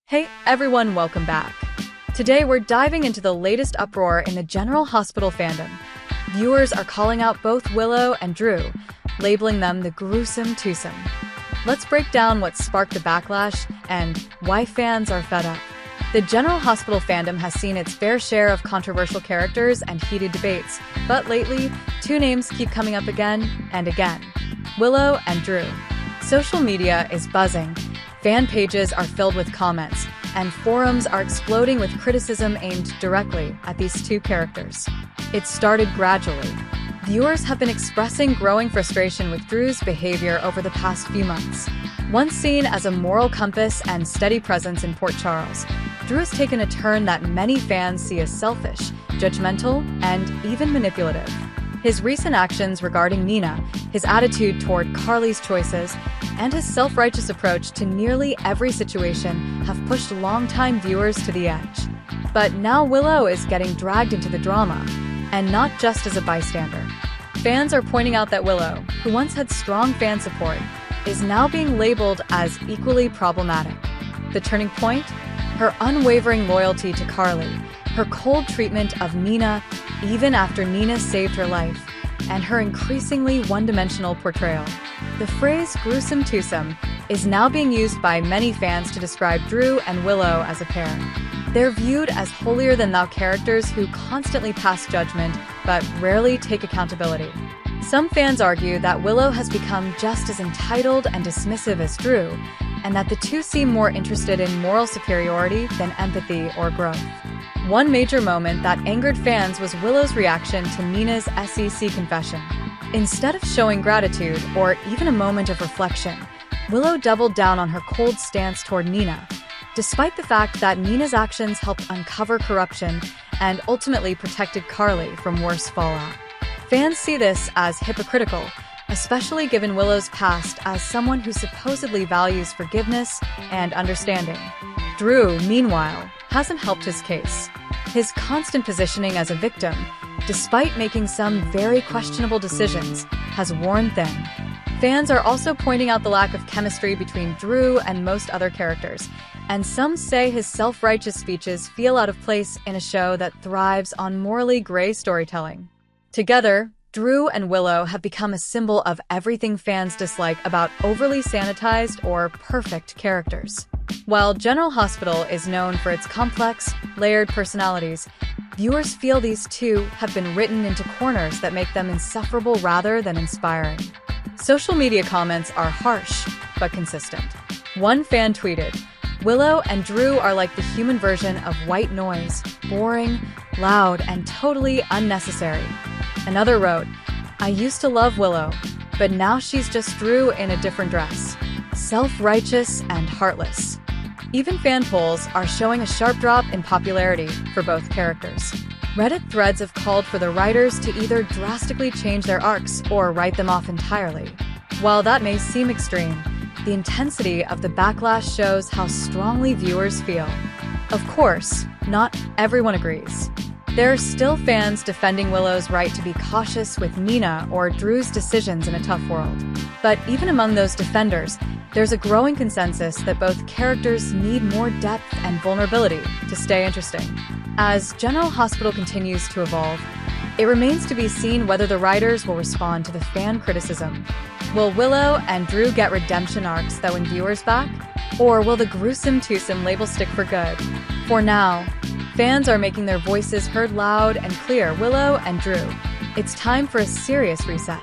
Hey everyone, welcome back. Today we're diving into the latest uproar in the General Hospital fandom. Viewers are calling out both Willow and Drew, labeling them the Gruesome Twosome. Let's break down what sparked the backlash and why fans are fed up. The General Hospital fandom has seen its fair share of controversial characters and heated debates, but lately, two names keep coming up again and again: Willow and Drew. Social media is buzzing. Fan pages are filled with comments, and forums are exploding with criticism aimed directly at these two characters. It started gradually. Viewers have been expressing growing frustration with Drew's behavior over the past few months. Once seen as a moral compass and steady presence in Port Charles, Drew has taken a turn that many fans see as selfish, judgmental, and even manipulative. His recent actions regarding Nina, his attitude toward Carly's choices, and his self-righteous approach to nearly every situation have pushed longtime viewers to the edge. But now Willow is getting dragged into the drama, and not just as a bystander. Fans are pointing out that Willow, who once had strong fan support, is now being labeled as equally problematic. The turning point? Her unwavering loyalty to Carly, her cold treatment of Nina even after Nina saved her life, and her increasingly one-dimensional portrayal. The phrase Gruesome Twosome is now being used by many fans to describe Drew and Willow as a pair. They're viewed as holier-than-thou characters who constantly pass judgment but rarely take accountability. Some fans argue that Willow has become just as entitled and dismissive as Drew, and that the two seem more interested in moral superiority than empathy or growth. One major moment that angered fans was Willow's reaction to Nina's SEC confession. Instead of showing gratitude or even a moment of reflection, Willow doubled down on her cold stance toward Nina, despite the fact that Nina's actions helped uncover corruption and ultimately protected Carly from worse fallout. Fans see this as hypocritical, especially given Willow's past as someone who supposedly values forgiveness and understanding. Drew, meanwhile, hasn't helped his case. His constant positioning as a victim, despite making some very questionable decisions, has worn thin. Fans are also pointing out the lack of chemistry between Drew and most other characters, and some say his self-righteous speeches feel out of place in a show that thrives on morally gray storytelling. Together, Drew and Willow have become a symbol of everything fans dislike about overly sanitized or perfect characters. While General Hospital is known for its complex, layered personalities, viewers feel these two have been written into corners that make them insufferable rather than inspiring. Social media comments are harsh, but consistent. One fan tweeted, "Willow and Drew are like the human version of white noise, boring, loud, and totally unnecessary." Another wrote, "I used to love Willow, but now she's just Drew in a different dress. Self-righteous and heartless." Even fan polls are showing a sharp drop in popularity for both characters. Reddit threads have called for the writers to either drastically change their arcs or write them off entirely. While that may seem extreme, the intensity of the backlash shows how strongly viewers feel. Of course, not everyone agrees. There are still fans defending Willow's right to be cautious with Nina or Drew's decisions in a tough world. But even among those defenders, there's a growing consensus that both characters need more depth and vulnerability to stay interesting. As General Hospital continues to evolve, it remains to be seen whether the writers will respond to the fan criticism. Will Willow and Drew get redemption arcs that win viewers back? Or will the Gruesome Twosome label stick for good? For now, fans are making their voices heard loud and clear. Willow and Drew, it's time for a serious reset.